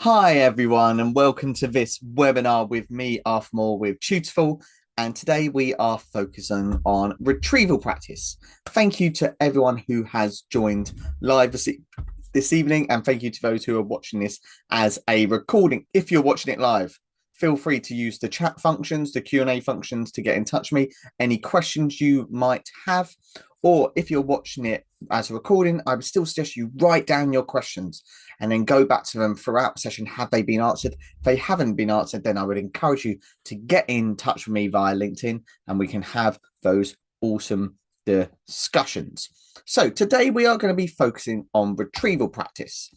Hi everyone, and welcome to this webinar with me, Arthur with Tutorful. And today we are focusing on retrieval practice. Thank you to everyone who has joined live this evening, and thank you to those who are watching this as a recording. If you're watching it live, feel free to use the chat functions, the Q&A functions to get in touch with me. Any questions you might have, or if you're watching it as a recording, I would still suggest you write down your questions and then go back to them throughout the session. Have they been answered? If they haven't been answered, then I would encourage you to get in touch with me via LinkedIn and we can have those awesome discussions. So today we are going to be focusing on retrieval practice.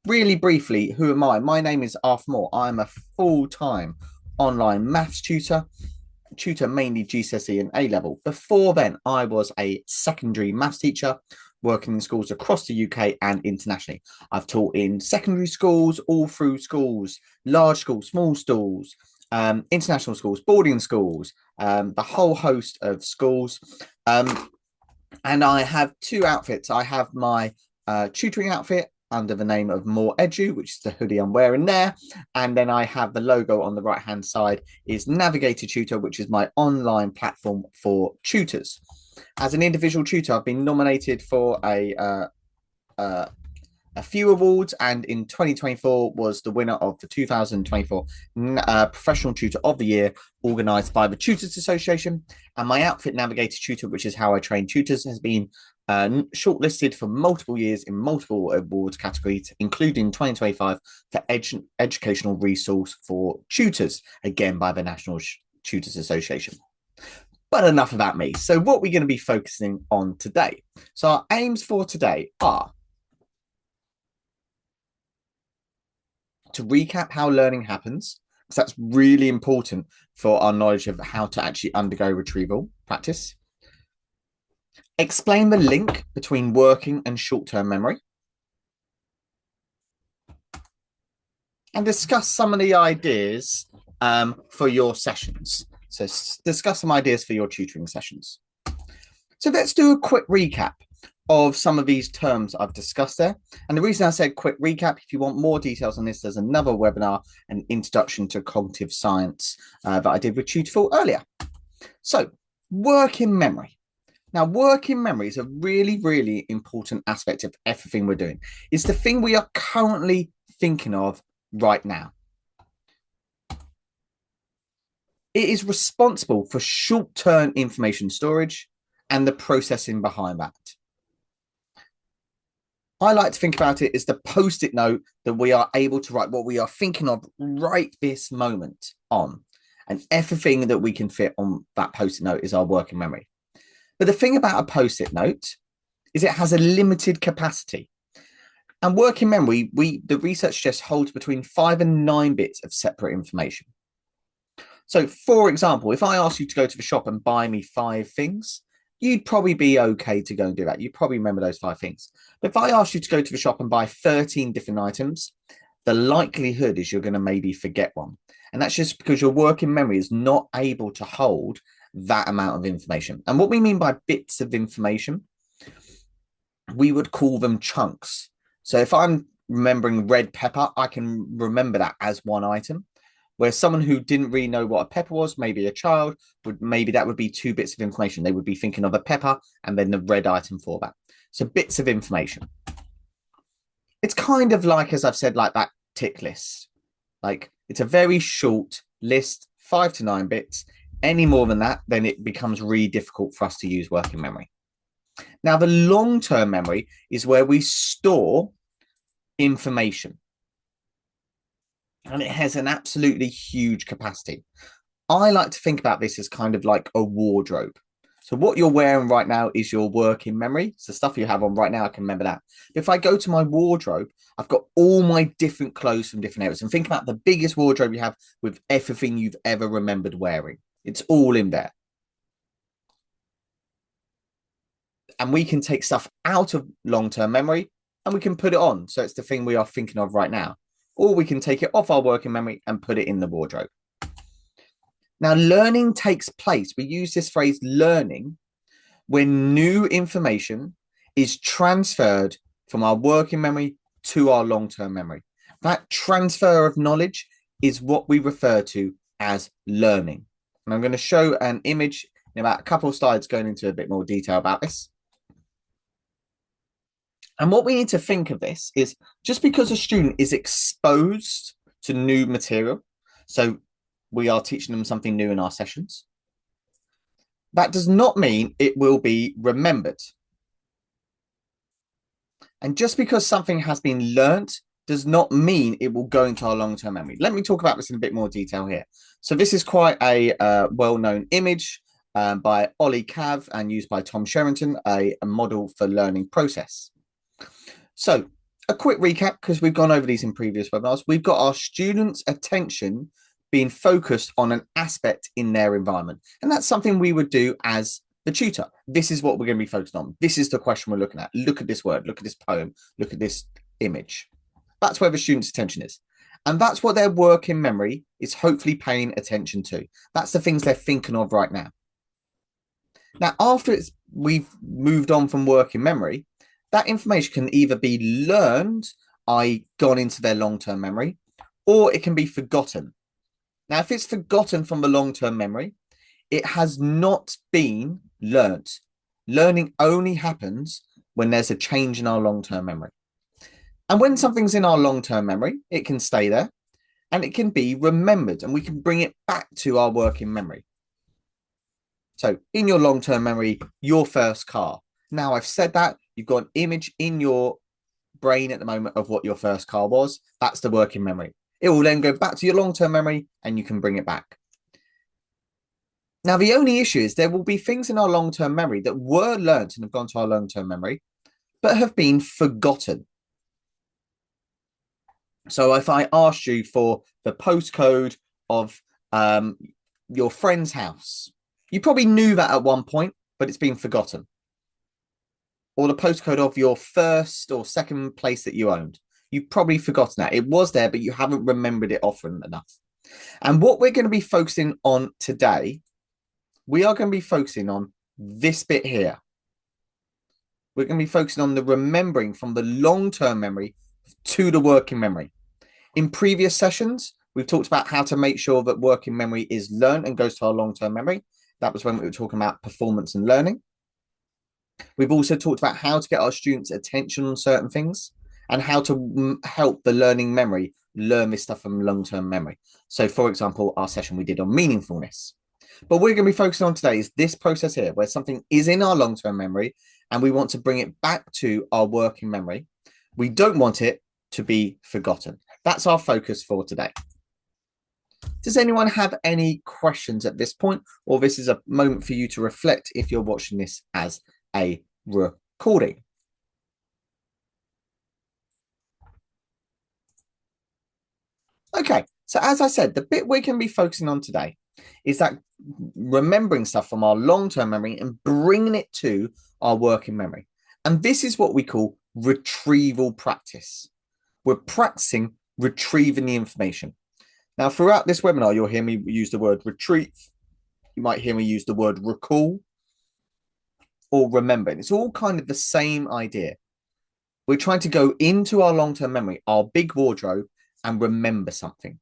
Really briefly, who am I? My name is Arthur Moore. I'm a full-time online maths tutor mainly GCSE and A level. Before then, I was a secondary maths teacher working in schools across the UK and internationally. I've taught in secondary schools, all through schools, large schools, small schools, international schools, boarding schools, the whole host of schools. And I have two outfits. I have my tutoring outfit under the name of More Edu, which is the hoodie I'm wearing there. And then I have the logo on the right-hand side is Navigator Tutor, which is my online platform for tutors. As an individual tutor, I've been nominated for a few awards, and in 2024 was the winner of the 2024 Professional Tutor of the Year, organised by the Tutors Association. And my outfit, Navigator Tutor, which is how I train tutors, has been shortlisted for multiple years in multiple awards categories, including 2025 for Educational Resource for Tutors, again by the National Tutors Association. But enough about me. So what we're going to be focusing on today. So our aims for today are to recap how learning happens, because that's really important for our knowledge of how to actually undergo retrieval practice. Explain the link between working and short-term memory. And discuss some of the ideas for your sessions. So discuss some ideas for your tutoring sessions. So let's do a quick recap of some of these terms I've discussed there. And the reason I said quick recap, if you want more details on this, there's another webinar, an introduction to cognitive science that I did with Tutorful earlier. So working memory. Now, working memory is a really, really important aspect of everything we're doing. It's the thing we are currently thinking of right now. It is responsible for short-term information storage and the processing behind that. I like to think about it as the post-it note that we are able to write what we are thinking of right this moment on. And everything that we can fit on that post-it note is our working memory. But the thing about a post-it note is it has a limited capacity. And working memory, the research suggests holds between 5 and 9 bits of separate information. So, for example, if I ask you to go to the shop and buy me 5 things, you'd probably be okay to go and do that. You probably remember those 5 things. But if I ask you to go to the shop and buy 13 different items, the likelihood is you're going to maybe forget one. And that's just because your working memory is not able to hold that amount of information. And what we mean by bits of information, we would call them chunks. So if I'm remembering red pepper, I can remember that as one item. Where someone who didn't really know what a pepper was, maybe a child, maybe that would be 2 bits of information. They would be thinking of a pepper and then the red item for that. So bits of information. It's kind of like, as I've said, like that tick list. Like it's a very short list, 5 to 9 bits. Any more than that, then it becomes really difficult for us to use working memory. Now, the long-term memory is where we store information. And it has an absolutely huge capacity. I like to think about this as kind of like a wardrobe. So what you're wearing right now is your working memory. So stuff you have on right now, I can remember that. But if I go to my wardrobe, I've got all my different clothes from different areas. And think about the biggest wardrobe you have with everything you've ever remembered wearing. It's all in there. And we can take stuff out of long-term memory and we can put it on. So it's the thing we are thinking of right now. Or we can take it off our working memory and put it in the wardrobe. Now, learning takes place. We use this phrase learning when new information is transferred from our working memory to our long-term memory. That transfer of knowledge is what we refer to as learning. And I'm going to show an image in about a couple of slides going into a bit more detail about this. And what we need to think of this is just because a student is exposed to new material, so we are teaching them something new in our sessions, that does not mean it will be remembered. And just because something has been learnt does not mean it will go into our long-term memory. Let me talk about this in a bit more detail here. So this is quite a well-known image by Ollie Cav and used by Tom Sherrington, a model for learning process. So a quick recap, because we've gone over these in previous webinars. We've got our students' attention being focused on an aspect in their environment. And that's something we would do as the tutor. This is what we're going to be focused on. This is the question we're looking at. Look at this word, look at this poem, look at this image. That's where the student's attention is. And that's what their working memory is hopefully paying attention to. That's the things they're thinking of right now. Now, after we've moved on from working memory, that information can either be learned, i.e. gone into their long-term memory, or it can be forgotten. Now, if it's forgotten from the long-term memory, it has not been learnt. Learning only happens when there's a change in our long-term memory. And when something's in our long-term memory, it can stay there and it can be remembered and we can bring it back to our working memory. So in your long-term memory, your first car. Now I've said that, you've got an image in your brain at the moment of what your first car was. That's the working memory. It will then go back to your long-term memory and you can bring it back. Now, the only issue is there will be things in our long-term memory that were learnt and have gone to our long-term memory, but have been forgotten. So if I asked you for the postcode of your friend's house, you probably knew that at one point, but it's been forgotten. Or the postcode of your first or second place that you owned. You've probably forgotten that. It was there, but you haven't remembered it often enough. And what we're going to be focusing on today, we are going to be focusing on this bit here. We're going to be focusing on the remembering from the long-term memory to the working memory. In previous sessions, we've talked about how to make sure that working memory is learned and goes to our long-term memory. That was when we were talking about performance and learning. We've also talked about how to get our students' attention on certain things and how to help the learning memory learn this stuff from long-term memory. So, for example, our session we did on meaningfulness. But we're going to be focusing on today is this process here, where something is in our long-term memory and we want to bring it back to our working memory. We don't want it to be forgotten. That's our focus for today. Does anyone have any questions at this point, or this is a moment for you to reflect if you're watching this as a recording? Okay, so as I said, the bit we can be focusing on today is that remembering stuff from our long-term memory and bringing it to our working memory. And this is what we call retrieval practice. We're practicing retrieving the information. Now, throughout this webinar, you'll hear me use the word retrieve. You might hear me use the word recall or remember. It's all kind of the same idea. We're trying to go into our long-term memory, our big wardrobe, and remember something.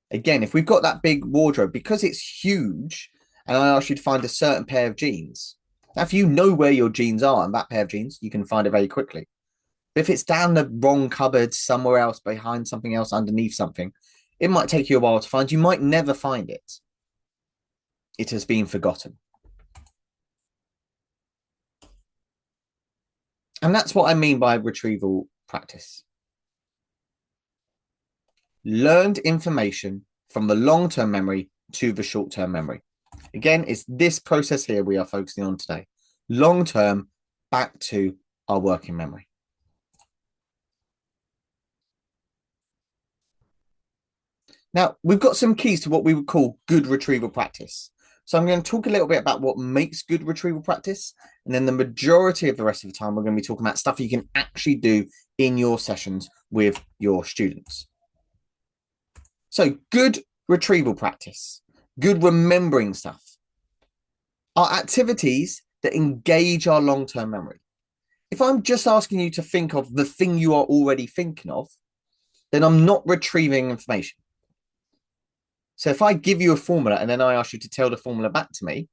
Again, if we've got that big wardrobe, because it's huge, and I ask you to find a certain pair of jeans, now if you know where your jeans are and that pair of jeans, you can find it very quickly. But if it's down the wrong cupboard, somewhere else, behind something else, underneath something, it might take you a while to find. You might never find it. It has been forgotten. And that's what I mean by retrieval practice. Learned information from the long-term memory to the short-term memory. Again, it's this process here we are focusing on today. Long-term back to our working memory. Now, we've got some keys to what we would call good retrieval practice. So I'm going to talk a little bit about what makes good retrieval practice. And then the majority of the rest of the time, we're going to be talking about stuff you can actually do in your sessions with your students. So good retrieval practice, good remembering stuff, are activities that engage our long-term memory. If I'm just asking you to think of the thing you are already thinking of, then I'm not retrieving information. So if I give you a formula and then I ask you to tell the formula back to me,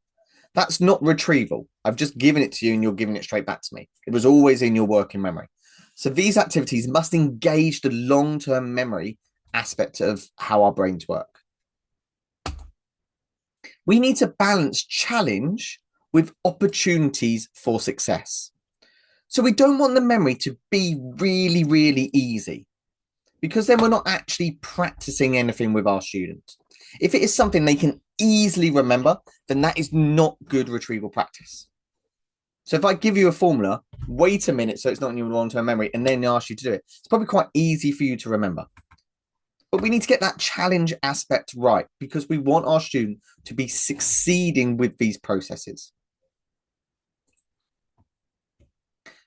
that's not retrieval. I've just given it to you and you're giving it straight back to me. It was always in your working memory. So these activities must engage the long-term memory aspect of how our brains work. We need to balance challenge with opportunities for success. So we don't want the memory to be really, really easy, because then we're not actually practicing anything with our students. If it is something they can easily remember, then that is not good retrieval practice. So if I give you a formula, wait a minute so it's not in your long-term memory, and then ask you to do it, it's probably quite easy for you to remember. But we need to get that challenge aspect right, because we want our student to be succeeding with these processes.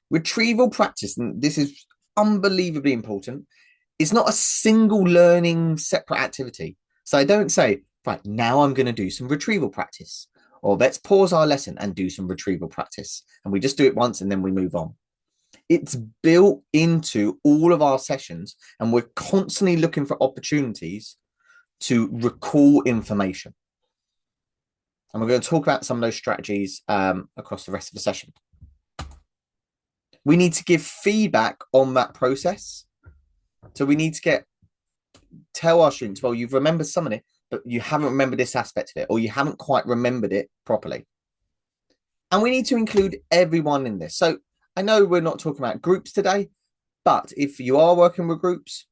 Retrieval practice, and this is unbelievably important, is not a single learning separate activity. So I don't say, right, now I'm going to do some retrieval practice, or let's pause our lesson and do some retrieval practice. And we just do it once and then we move on. It's built into all of our sessions, and we're constantly looking for opportunities to recall information. And we're going to talk about some of those strategies across the rest of the session. We need to give feedback on that process. So we need to tell our students, well, you've remembered some of it, but you haven't remembered this aspect of it, or you haven't quite remembered it properly. And we need to include everyone in this. So I know we're not talking about groups today, but if you are working with groups,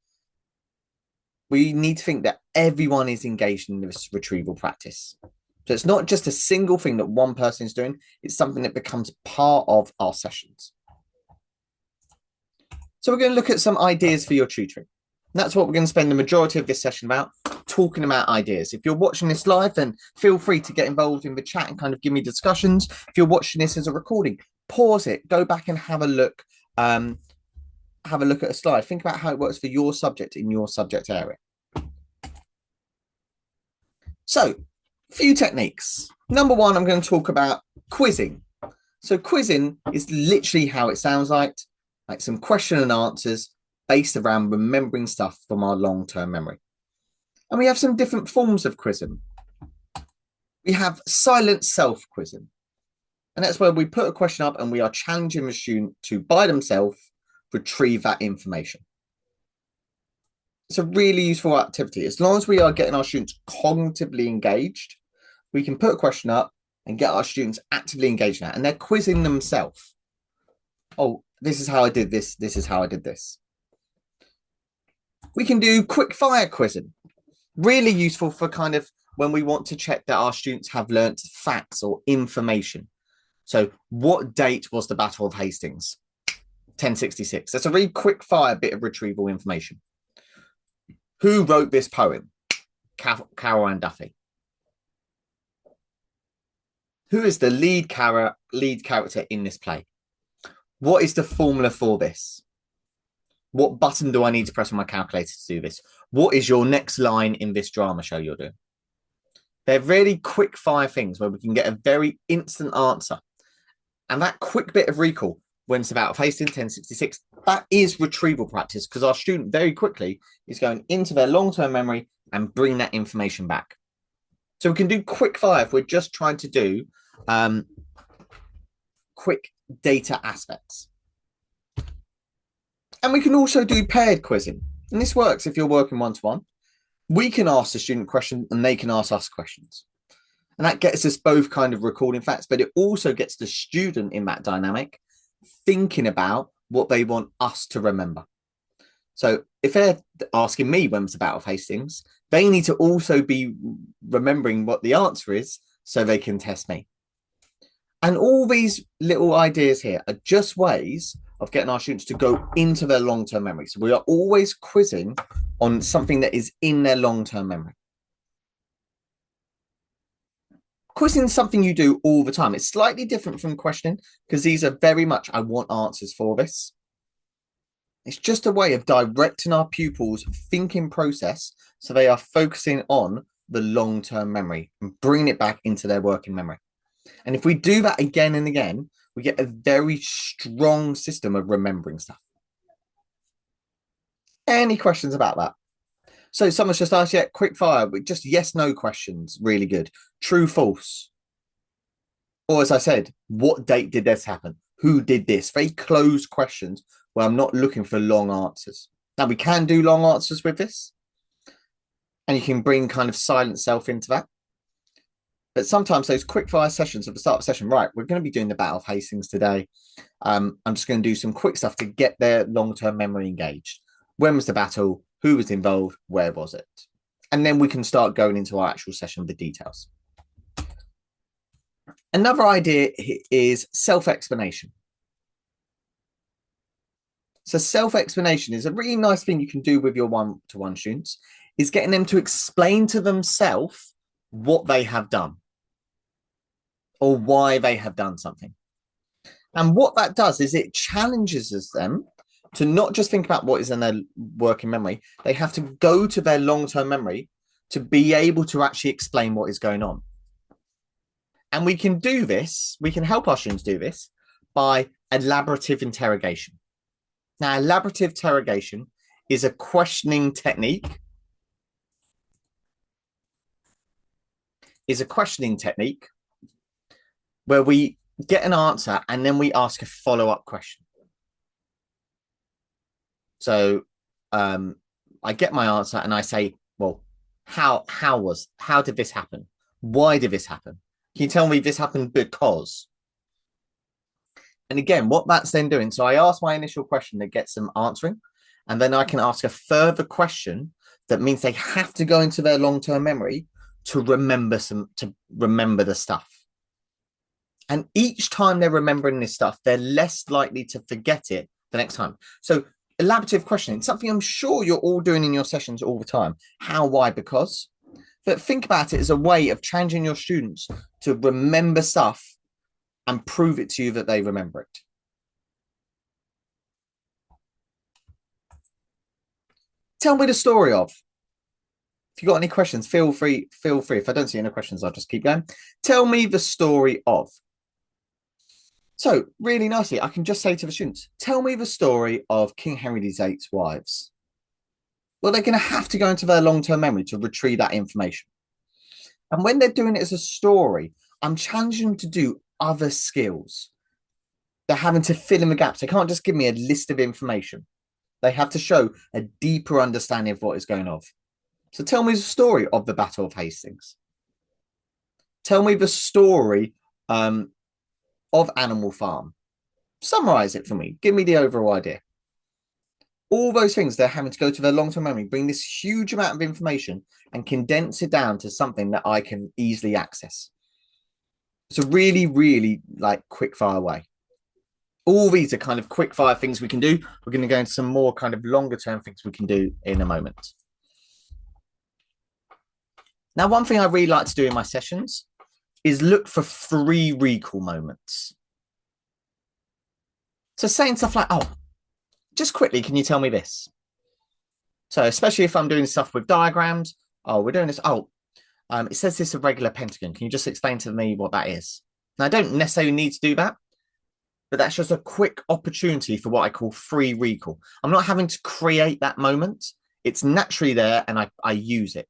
we need to think that everyone is engaged in this retrieval practice. So it's not just a single thing that one person is doing, it's something that becomes part of our sessions. So we're going to look at some ideas for your tutoring. And that's what we're going to spend the majority of this session about, talking about ideas. If you're watching this live, then feel free to get involved in the chat and kind of give me discussions. If you're watching this as a recording, pause it, go back and have a look at a slide. Think about how it works for your subject in your subject area. So, a few techniques. Number one, I'm going to talk about quizzing. So quizzing is literally how it sounds like some question and answers based around remembering stuff from our long-term memory. And we have some different forms of quizzing. We have silent self-quizzing. And that's where we put a question up and we are challenging the student to, by themselves, retrieve that information. It's a really useful activity. As long as we are getting our students cognitively engaged, we can put a question up and get our students actively engaged in that. And they're quizzing themselves. Oh, this is how I did this. This is how I did this. We can do quick fire quizzing. Really useful for kind of when we want to check that our students have learnt facts or information. So what date was the Battle of Hastings? 1066. That's a really quick fire bit of retrieval information. Who wrote this poem? Carol Ann Duffy. Who is the lead character in this play? What is the formula for this? What button do I need to press on my calculator to do this? What is your next line in this drama show you're doing? They're really quick fire things where we can get a very instant answer. And that quick bit of recall, when it's about Hastings 1066, that is retrieval practice, because our student very quickly is going into their long-term memory and bring that information back. So we can do quick fire if we're just trying to do quick data aspects. And we can also do paired quizzing. And this works if you're working one-to-one. We can ask the student questions and they can ask us questions. And that gets us both kind of recording facts, but it also gets the student in that dynamic thinking about what they want us to remember. So if they're asking me when it's the Battle of Hastings, they need to also be remembering what the answer is so they can test me. And all these little ideas here are just ways of getting our students to go into their long-term memory. So we are always quizzing on something that is in their long-term memory. Quizzing is something you do all the time. It's slightly different from questioning because these are very much, I want answers for this. It's just a way of directing our pupils' thinking process so they are focusing on the long-term memory and bringing it back into their working memory. And if we do that again and again, we get a very strong system of remembering stuff. Any questions about that? So someone's just asked, yeah, quick fire with just yes, no questions. Really good. True, false. Or as I said, what date did this happen? Who did this? Very closed questions where I'm not looking for long answers. Now we can do long answers with this, and you can bring kind of silent self into that. But sometimes those quick fire sessions at the start of the session, right, we're going to be doing the Battle of Hastings today. I'm just going to do some quick stuff to get their long-term memory engaged. When was the battle? Who was involved? Where was it? And then we can start going into our actual session with the details. Another idea is self-explanation. So self-explanation is a really nice thing you can do with your one-to-one students, is getting them to explain to themselves what they have done or why they have done something. And what that does is it challenges them to not just think about what is in their working memory. They have to go to their long-term memory to be able to actually explain what is going on. And we can do this, we can help our students do this by elaborative interrogation. Now, elaborative interrogation is a questioning technique. Where we get an answer and then we ask a follow-up question. So I get my answer and I say, well, how did this happen? Why did this happen? Can you tell me this happened because? And again, what that's then doing, so I ask my initial question that gets them answering, and then I can ask a further question that means they have to go into their long-term memory to remember the stuff. And each time they're remembering this stuff, they're less likely to forget it the next time. So elaborative questioning, something I'm sure you're all doing in your sessions all the time. How, why, because. But think about it as a way of challenging your students to remember stuff and prove it to you that they remember it. Tell me the story of. If you've got any questions, feel free. If I don't see any questions, I'll just keep going. Tell me the story of. So really nicely, I can just say to the students, tell me the story of King Henry VIII's wives. Well, they're going to have to go into their long-term memory to retrieve that information. And when they're doing it as a story, I'm challenging them to do other skills. They're having to fill in the gaps. They can't just give me a list of information. They have to show a deeper understanding of what is going on. So tell me the story of the Battle of Hastings. Tell me the story of Animal Farm. Summarize it for me. Give me the overall idea. All those things, they're having to go to their long-term memory, bring this huge amount of information and condense it down to something that I can easily access. It's a really, really like quick fire way. All these are kind of quick fire things we can do. We're going to go into some more kind of longer term things we can do in a moment. Now, one thing I really like to do in my sessions is look for free recall moments. So saying stuff like, oh, just quickly, can you tell me this? So especially if I'm doing stuff with diagrams, oh, we're doing this. Oh, it says this is a regular pentagon. Can you just explain to me what that is? Now, I don't necessarily need to do that, but that's just a quick opportunity for what I call free recall. I'm not having to create that moment. It's naturally there and I use it.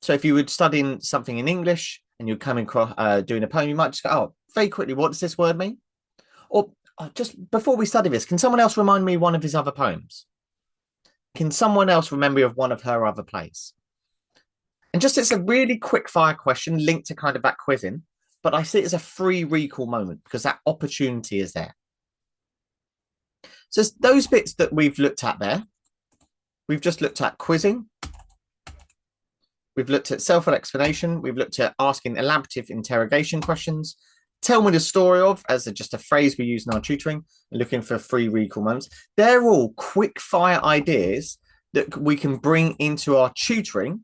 So if you were studying something in English and you're coming across doing a poem, you might just go, oh, very quickly, what does this word mean? Or just before we study this, can someone else remind me one of his other poems? Can someone else remember of one of her other plays? And just it's a really quick fire question linked to kind of that quizzing, but I see it as a free recall moment because that opportunity is there. So those bits that we've looked at there, we've just looked at quizzing. We've looked at self-explanation. We've looked at asking elaborative interrogation questions. Tell me the story of, as just a phrase we use in our tutoring, looking for free recall moments. They're all quick fire ideas that we can bring into our tutoring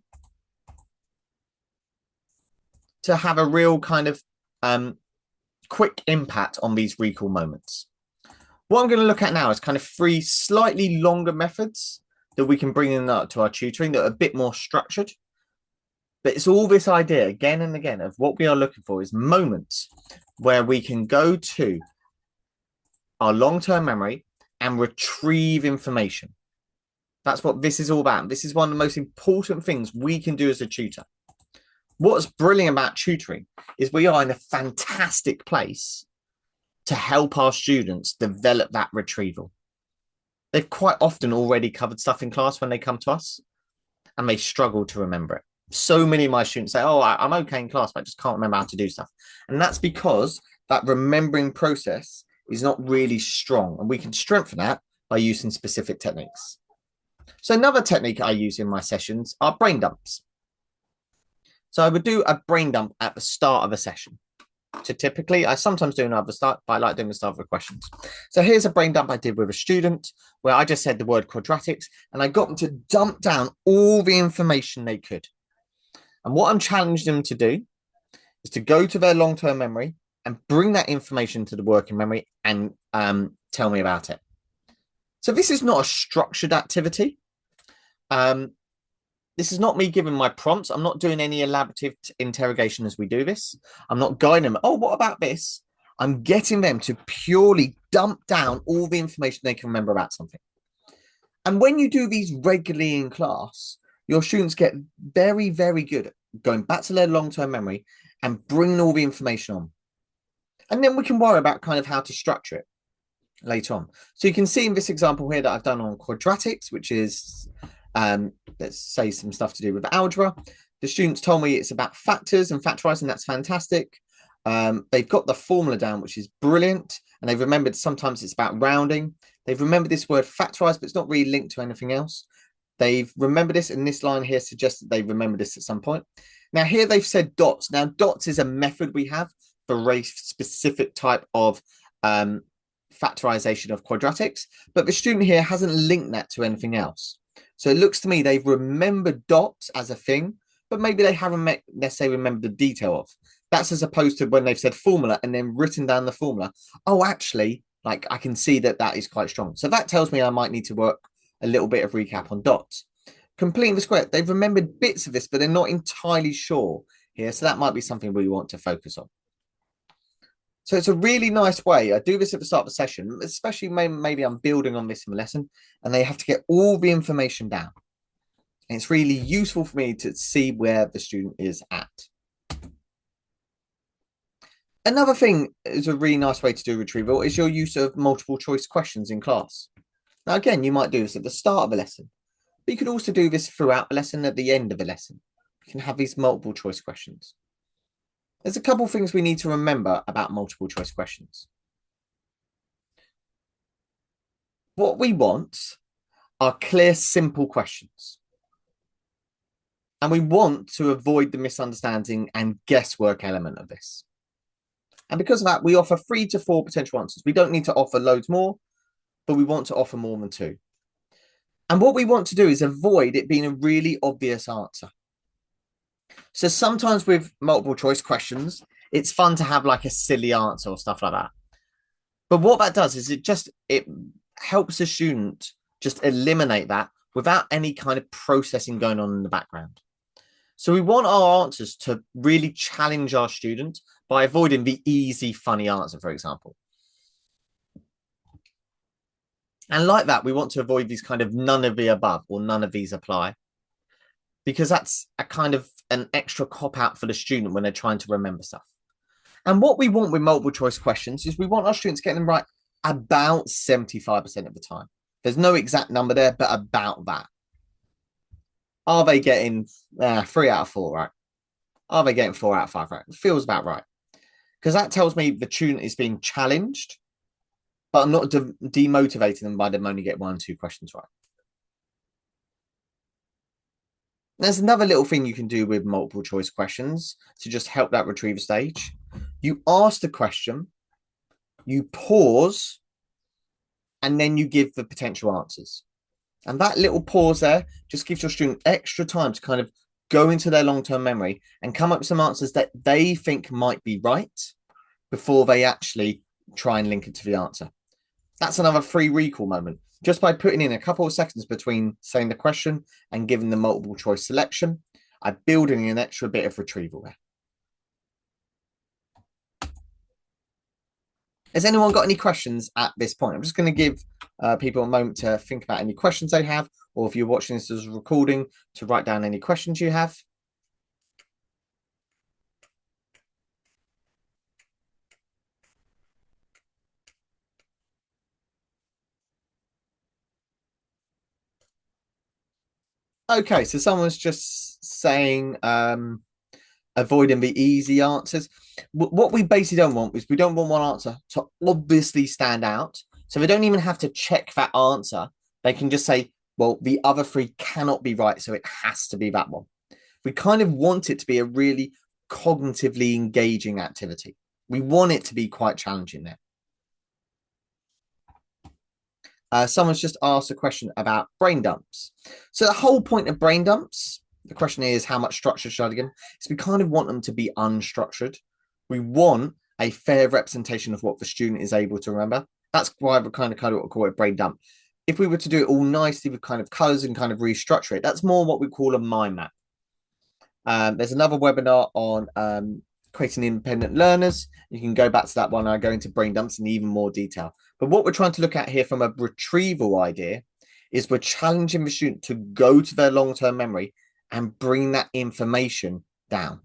to have a real kind of quick impact on these recall moments. What I'm going to look at now is kind of 3 slightly longer methods that we can bring in to our tutoring that are a bit more structured. But it's all this idea again and again of what we are looking for is moments where we can go to our long-term memory and retrieve information. That's what this is all about. This is one of the most important things we can do as a tutor. What's brilliant about tutoring is we are in a fantastic place to help our students develop that retrieval. They've quite often already covered stuff in class when they come to us, and they struggle to remember it. So many of my students say, oh, I'm okay in class, but I just can't remember how to do stuff. And that's because that remembering process is not really strong. And we can strengthen that by using specific techniques. So another technique I use in my sessions are brain dumps. So I would do a brain dump at the start of a session. So typically, I sometimes do another start, but I like doing the start of the questions. So here's a brain dump I did with a student where I just said the word quadratics and I got them to dump down all the information they could. And what I'm challenging them to do is to go to their long-term memory and bring that information to the working memory and tell me about it. So this is not a structured activity. This is not me giving my prompts. I'm not doing any elaborative interrogation as we do this. I'm not guiding them. Oh, what about this? I'm getting them to purely dump down all the information they can remember about something. And when you do these regularly in class, your students get very, very good at going back to their long-term memory and bringing all the information on. And then we can worry about kind of how to structure it later on. So you can see in this example here that I've done on quadratics, which is let's say some stuff to do with algebra. The students told me it's about factors and factorizing. That's fantastic. They've got the formula down, which is brilliant. And they've remembered sometimes it's about rounding. They've remembered this word factorize, but it's not really linked to anything else. They've remembered this, and this line here suggests that they've remembered this at some point. Now here they've said dots. Now dots is a method we have for a very specific type of factorization of quadratics, but the student here hasn't linked that to anything else. So it looks to me they've remembered dots as a thing, but maybe they haven't necessarily remembered the detail of. That's as opposed to when they've said formula and then written down the formula. Oh, actually, like I can see that that is quite strong. So that tells me I might need to work a little bit of recap on dots. Completing the square, they've remembered bits of this, but they're not entirely sure here. So that might be something we want to focus on. So it's a really nice way. I do this at the start of the session, especially maybe I'm building on this in the lesson and they have to get all the information down. And it's really useful for me to see where the student is at. Another thing is a really nice way to do retrieval is your use of multiple choice questions in class. Now, again, you might do this at the start of a lesson, but you could also do this throughout the lesson at the end of a lesson. You can have these multiple choice questions. There's a couple of things we need to remember about multiple choice questions. What we want are clear, simple questions. And we want to avoid the misunderstanding and guesswork element of this. And because of that, we offer 3 to 4 potential answers. We don't need to offer loads more, but we want to offer more than 2. And what we want to do is avoid it being a really obvious answer. So sometimes with multiple choice questions, it's fun to have like a silly answer or stuff like that. But what that does is it helps the student just eliminate that without any kind of processing going on in the background. So we want our answers to really challenge our student by avoiding the easy, funny answer, for example. And like that, we want to avoid these kind of none of the above or none of these apply, because that's a kind of an extra cop-out for the student when they're trying to remember stuff. And what we want with multiple choice questions is we want our students getting them right about 75% of the time. There's no exact number there, but about that. Are they getting 3 out of 4 right? Are they getting 4 out of 5 right? It feels about right. Because that tells me the student is being challenged, but I'm not demotivating them by them only getting 1 or 2 questions right. There's another little thing you can do with multiple choice questions to just help that retrieval stage. You ask the question, you pause, and then you give the potential answers. And that little pause there just gives your student extra time to kind of go into their long-term memory and come up with some answers that they think might be right before they actually try and link it to the answer. That's another free recall moment. Just by putting in a couple of seconds between saying the question and giving the multiple choice selection, I'm building an extra bit of retrieval there. Has anyone got any questions at this point? I'm just going to give people a moment to think about any questions they have, or if you're watching this as a recording, to write down any questions you have. Okay, so someone's just saying avoiding the easy answers. What we basically don't want is we don't want one answer to obviously stand out. So they don't even have to check that answer. They can just say, well, the other three cannot be right, so it has to be that one. We kind of want it to be a really cognitively engaging activity. We want it to be quite challenging there. Someone's just asked a question about brain dumps. So the whole point of brain dumps, the question is, how much structure should I give them? Is we kind of want them to be unstructured. We want a fair representation of what the student is able to remember. That's why we kind of call it brain dump. If we were to do it all nicely with kind of colors and kind of restructure it, that's more what we call a mind map. There's another webinar on creating independent learners. You can go back to that one. I go into brain dumps in even more detail. But what we're trying to look at here from a retrieval idea is we're challenging the student to go to their long-term memory and bring that information down.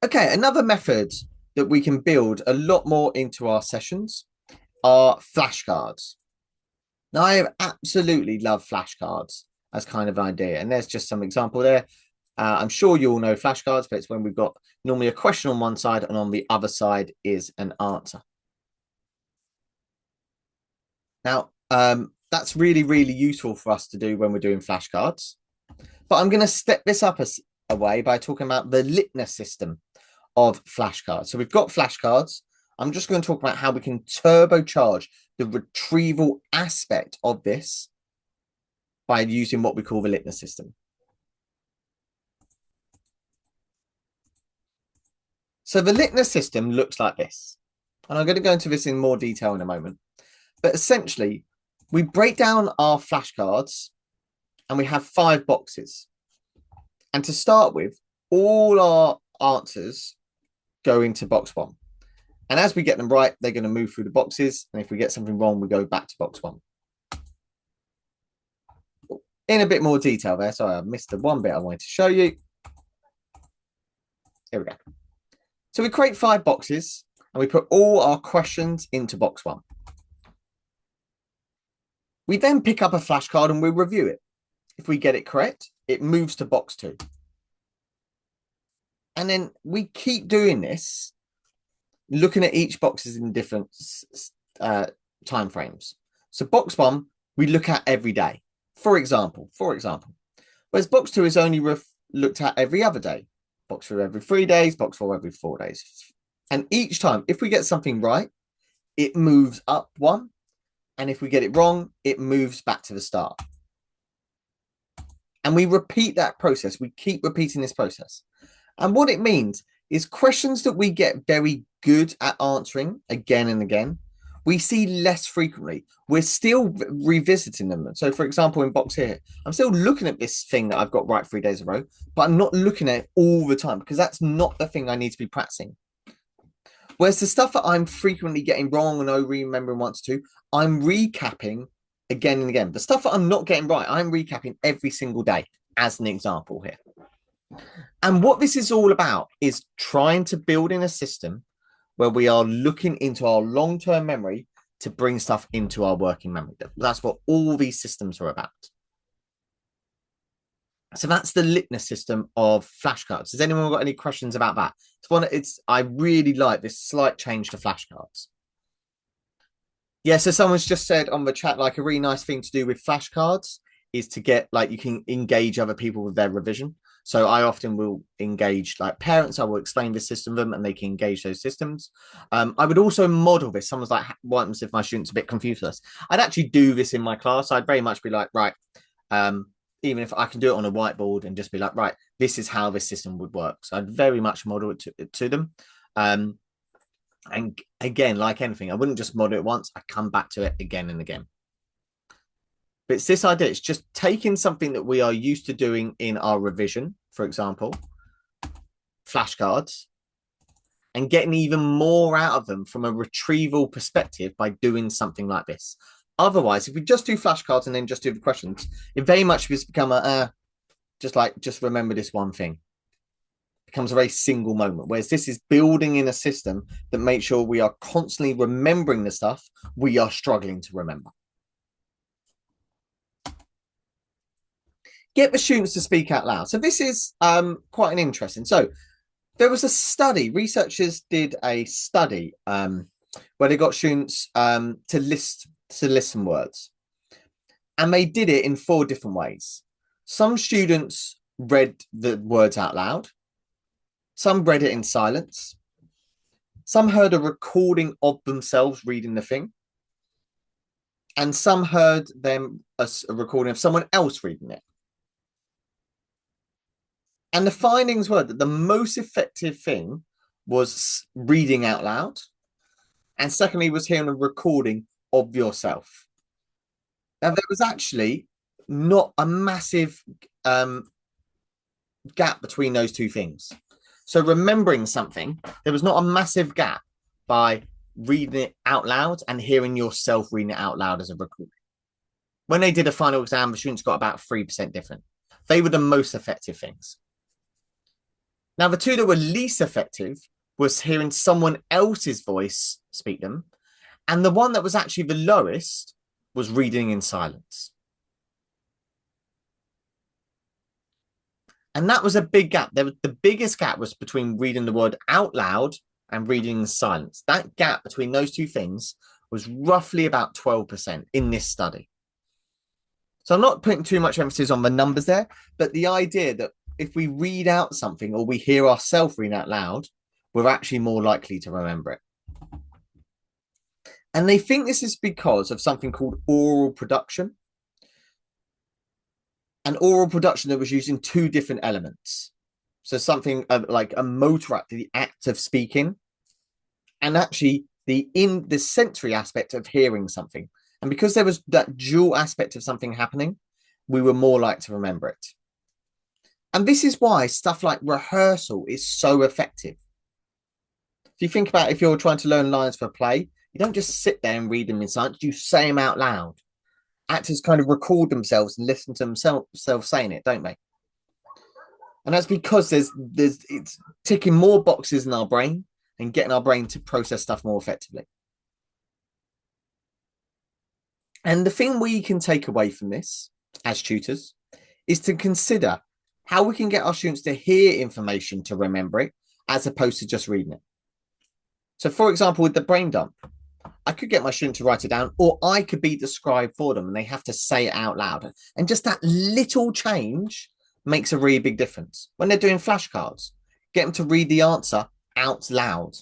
Okay, another method that we can build a lot more into our sessions are flashcards. Now, I absolutely love flashcards as kind of an idea. And there's just some example there. I'm sure you all know flashcards, but it's when we've got normally a question on one side and on the other side is an answer. Now, that's really, really useful for us to do when we're doing flashcards. But I'm going to step this up a way by talking about the litmus system of flashcards. So we've got flashcards. I'm just going to talk about how we can turbocharge the retrieval aspect of this by using what we call the litmus system. So the litmus system looks like this. And I'm going to go into this in more detail in a moment. But essentially, we break down our flashcards and we have 5 boxes. And to start with, all our answers go into box 1. And as we get them right, they're going to move through the boxes. And if we get something wrong, we go back to box 1. In a bit more detail there. Sorry, I missed the one bit I wanted to show you. Here we go. So we create 5 boxes and we put all our questions into box 1. We then pick up a flashcard and we review it. If we get it correct, it moves to box 2. And then we keep doing this, looking at each boxes in different time frames. So box 1, we look at every day. For example, whereas box 2 is only looked at every other day. Box 3 every 3 days, box 4 every 4 days. And each time, if we get something right, it moves up 1. And if we get it wrong, it moves back to the start. And we repeat that process. We keep repeating this process. And what it means is questions that we get very good at answering again and again, we see less frequently. We're still revisiting them. So, for example, in box here, I'm still looking at this thing that I've got right 3 days in a row, but I'm not looking at it all the time because that's not the thing I need to be practicing. Whereas the stuff that I'm frequently getting wrong and only remembering once or two, I'm recapping again and again. The stuff that I'm not getting right, I'm recapping every single day as an example here. And what this is all about is trying to build in a system where we are looking into our long-term memory to bring stuff into our working memory. That's what all these systems are about. So that's the litmus system of flashcards. Has anyone got any questions about that? I really like this slight change to flashcards. Yeah, so someone's just said on the chat, like a really nice thing to do with flashcards is to get, like, you can engage other people with their revision. So I often will engage like parents. I will explain the system to them and they can engage those systems. I would also model this. Someone's like, what happens if my student's a bit confused with this? I'd actually do this in my class. I'd very much be like, right, even if I can do it on a whiteboard and just be like, right, this is how this system would work. So I'd very much model it to them. And again, like anything, I wouldn't just model it once. I come back to it again and again. But it's this idea. It's just taking something that we are used to doing in our revision, for example, flashcards, and getting even more out of them from a retrieval perspective by doing something like this. Otherwise, if we just do flashcards and then just do the questions, it very much has become just remember this one thing. It becomes a very single moment. Whereas this is building in a system that makes sure we are constantly remembering the stuff we are struggling to remember. Get the students to speak out loud. So this is quite an interesting. So there was a study, researchers did a study where they got students to listen words. And they did it in 4 different ways. Some students read the words out loud. Some read it in silence. Some heard a recording of themselves reading the thing. And some heard them a recording of someone else reading it. And the findings were that the most effective thing was reading out loud. And secondly, was hearing a recording of yourself. Now, there was actually not a massive gap between those 2 things. So remembering something, there was not a massive gap by reading it out loud and hearing yourself reading it out loud as a recording. When they did a final exam, the students got about 3% different. They were the most effective things. Now, the 2 that were least effective was hearing someone else's voice speak them. And the one that was actually the lowest was reading in silence. And that was a big gap. The biggest gap was between reading the word out loud and reading in silence. That gap between those 2 things was roughly about 12% in this study. So I'm not putting too much emphasis on the numbers there, but the idea that if we read out something or we hear ourselves read out loud, we're actually more likely to remember it. And they think this is because of something called oral production. And oral production that was using 2 different elements. So something like a motor act, the act of speaking, and actually the sensory aspect of hearing something. And because there was that dual aspect of something happening, we were more likely to remember it. And this is why stuff like rehearsal is so effective. If you think about if you're trying to learn lines for a play, you don't just sit there and read them in silence, you say them out loud. Actors kind of record themselves and listen to themselves saying it, don't they? And that's because it's ticking more boxes in our brain and getting our brain to process stuff more effectively. And the thing we can take away from this as tutors is to consider how we can get our students to hear information to remember it as opposed to just reading it. So, for example, with the brain dump, I could get my student to write it down, or I could be the scribe for them and they have to say it out loud. And just that little change makes a really big difference. When they're doing flashcards, get them to read the answer out loud.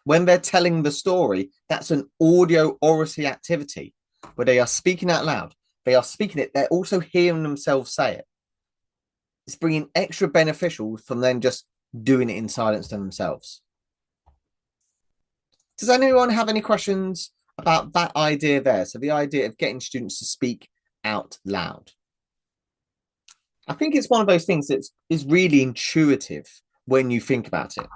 When they're telling the story, that's an audio oracy activity where they are speaking out loud. They are speaking it. They're also hearing themselves say it. It's bringing extra beneficial from them just doing it in silence to themselves. Does anyone have any questions about that idea there? So the idea of getting students to speak out loud. I think it's one of those things that is really intuitive when you think about it.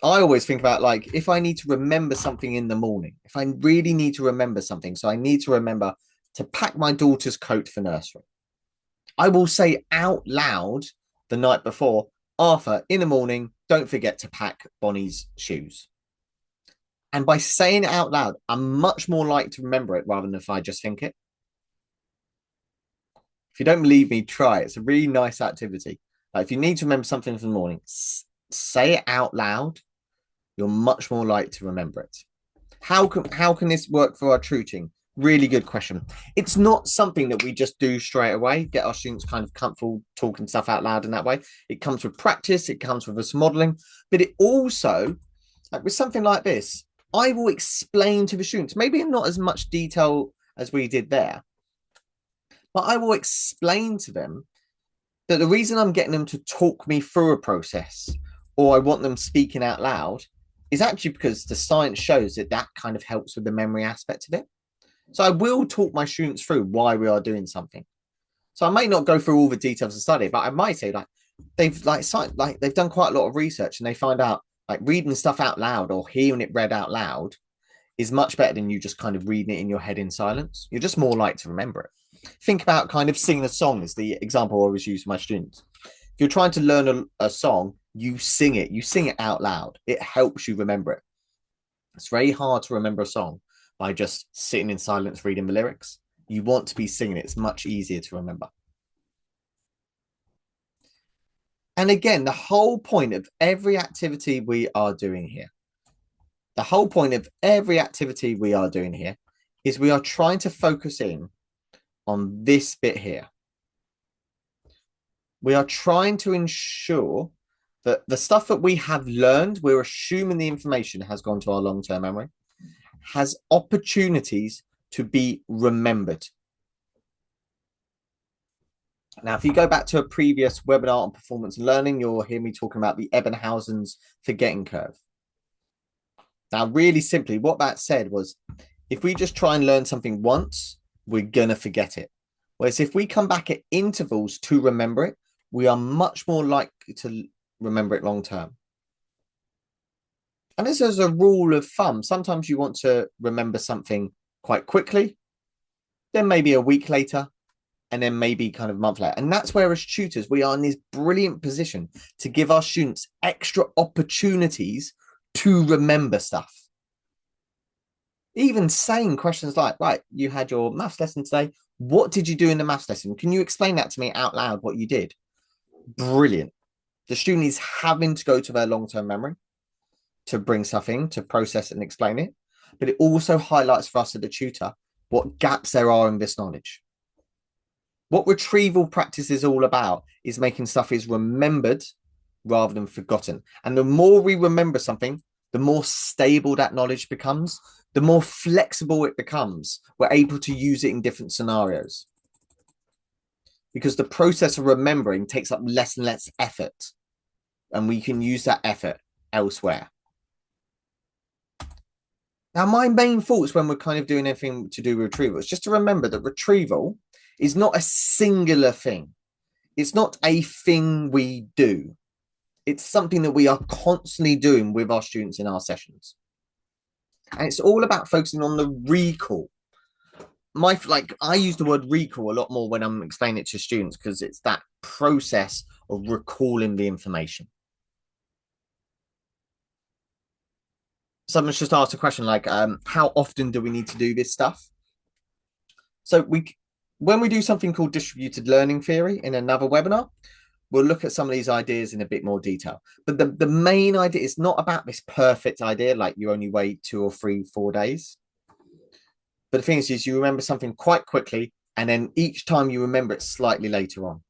I always think about, like, if I need to remember something in the morning, if I really need to remember something, so I need to remember to pack my daughter's coat for nursery, I will say out loud the night before, Arthur, in the morning, don't forget to pack Bonnie's shoes. And by saying it out loud, I'm much more likely to remember it rather than if I just think it. If you don't believe me, try it. It's a really nice activity. Like, if you need to remember something from the morning, say it out loud. You're much more likely to remember it. How can this work for our tutoring? Really good question. It's not something that we just do straight away, get our students kind of comfortable talking stuff out loud in that way. It comes with practice, it comes with us modeling, but it also, like with something like this, I will explain to the students, maybe in not as much detail as we did there, but I will explain to them that the reason I'm getting them to talk me through a process, or I want them speaking out loud, is actually because the science shows that that kind of helps with the memory aspect of it. So I will talk my students through why we are doing something. So I may not go through all the details of the study, but I might say, like, they've done quite a lot of research, and they find out like reading stuff out loud or hearing it read out loud is much better than you just kind of reading it in your head in silence. You're just more likely to remember it. Think about kind of singing a song as the example I always use for my students. If you're trying to learn a song, you sing it out loud. It helps you remember it. It's very hard to remember a song by just sitting in silence reading the lyrics. You want to be singing it. It's much easier to remember. And again, the whole point of every activity we are doing here, the whole point of every activity we are doing here is we are trying to focus in on this bit here. We are trying to ensure that the stuff that we have learned, we're assuming the information has gone to our long-term memory, has opportunities to be remembered. Now, if you go back to a previous webinar on performance and learning, you'll hear me talking about the Ebbinghaussen's forgetting curve. Now, really simply, what that said was, if we just try and learn something once, we're going to forget it. Whereas if we come back at intervals to remember it, we are much more likely to remember it long term. And this is a rule of thumb. Sometimes you want to remember something quite quickly, then maybe a week later, and then maybe kind of a month later. And that's where as tutors, we are in this brilliant position to give our students extra opportunities to remember stuff. Even saying questions like, right, you had your maths lesson today. What did you do in the maths lesson? Can you explain that to me out loud, what you did? Brilliant. The student is having to go to their long-term memory to bring stuff in, to process and explain it. But it also highlights for us as the tutor what gaps there are in this knowledge. What retrieval practice is all about is making stuff is remembered rather than forgotten. And the more we remember something, the more stable that knowledge becomes, the more flexible it becomes. We're able to use it in different scenarios because the process of remembering takes up less and less effort, and we can use that effort elsewhere. Now, my main thoughts when we're kind of doing anything to do with retrieval is just to remember that retrieval is not a singular thing. It's not a thing we do. It's something that we are constantly doing with our students in our sessions. And it's all about focusing on the recall. I use the word recall a lot more when I'm explaining it to students because it's that process of recalling the information. Someone's just asked a question like, how often do we need to do this stuff? So when we do something called distributed learning theory in another webinar, we'll look at some of these ideas in a bit more detail. But the main idea is not about this perfect idea, like you only wait 2 or 3, 4 days. But the thing is you remember something quite quickly, and then each time you remember it slightly later on.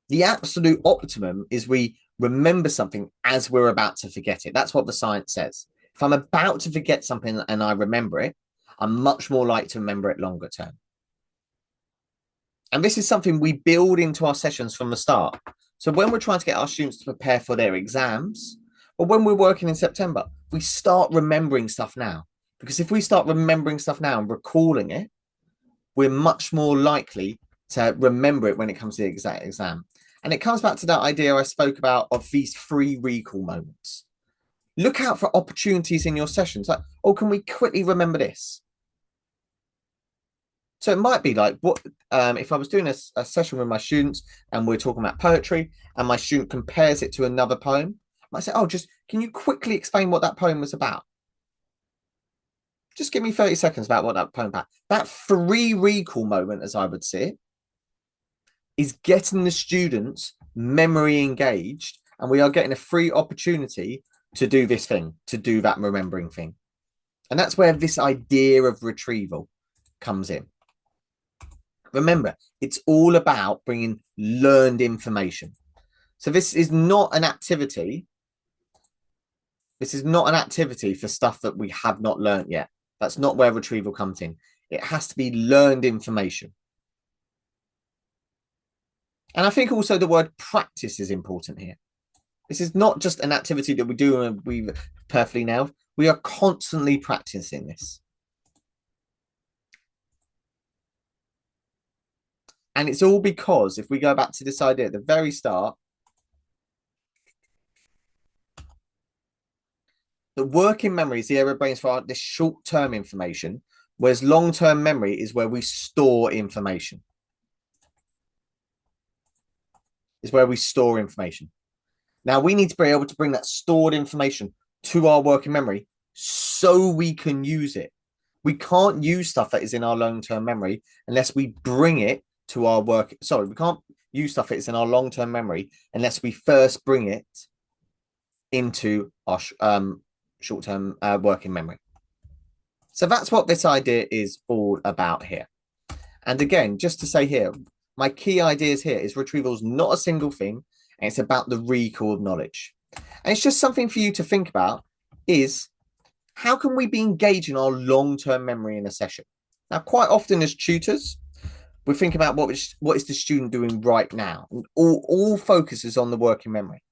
The absolute optimum is we remember something as we're about to forget it. That's what the science says. If I'm about to forget something and I remember it, I'm much more likely to remember it longer term. And this is something we build into our sessions from the start. So when we're trying to get our students to prepare for their exams, or when we're working in September, we start remembering stuff now. Because if we start remembering stuff now and recalling it, we're much more likely to remember it when it comes to the exact exam. And it comes back to that idea I spoke about of these 3 recall moments. Look out for opportunities in your sessions. Like, oh, can we quickly remember this? So it might be like, what if I was doing a session with my students and we're talking about poetry and my student compares it to another poem, I might say, oh, can you quickly explain what that poem was about? Just give me 30 seconds about what that poem about. That 3 recall moment, as I would see it, is getting the students memory engaged, and we are getting a free opportunity to do this thing, to do that remembering thing. And that's where this idea of retrieval comes in. Remember, it's all about bringing learned information. So this is not an activity. This is not an activity for stuff that we have not learned yet. That's not where retrieval comes in. It has to be learned information. And I think also the word practice is important here. This is not just an activity that we do and we perfectly nailed. We are constantly practicing this. And it's all because if we go back to this idea at the very start, The working memory is the area of brains for this short-term information, whereas long-term memory is where we store information. Is where we store information. Now we need to be able to bring that stored information to our working memory so we can use it. We can't use stuff that is in our long-term memory unless we bring it to our work. Sorry, we can't use stuff that is in our long-term memory unless we first bring it into our short-term working memory. So that's what this idea is all about here. And again, just to say here, my key ideas here is retrieval is not a single thing, and it's about the recall of knowledge. And it's just something for you to think about is how can we be engaging our long-term memory in a session? Now, quite often as tutors, we think about what is the student doing right now, and all focuses on the working memory,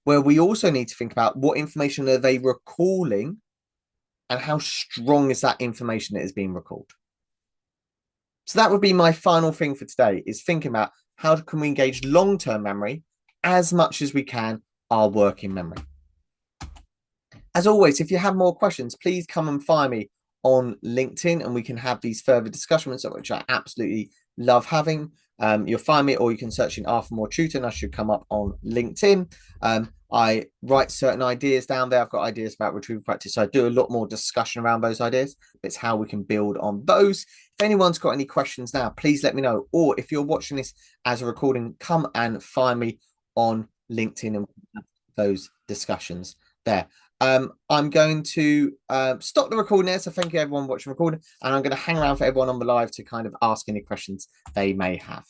where we also need to think about what information are they recalling and how strong is that information that is being recalled. So that would be my final thing for today, is thinking about how can we engage long-term memory as much as we can our working memory. As always, if you have more questions, please come and find me on LinkedIn and we can have these further discussions, which I absolutely love having. You'll find me, or you can search in Arthur Tutor and I should come up on LinkedIn. I write certain ideas down there. I've got ideas about retrieval practice. So I do a lot more discussion around those ideas. But it's how we can build on those. If anyone's got any questions now, please let me know. Or if you're watching this as a recording, come and find me on LinkedIn and those discussions there. I'm going to stop the recording there. So thank you everyone watching the recording. And I'm going to hang around for everyone on the live to kind of ask any questions they may have.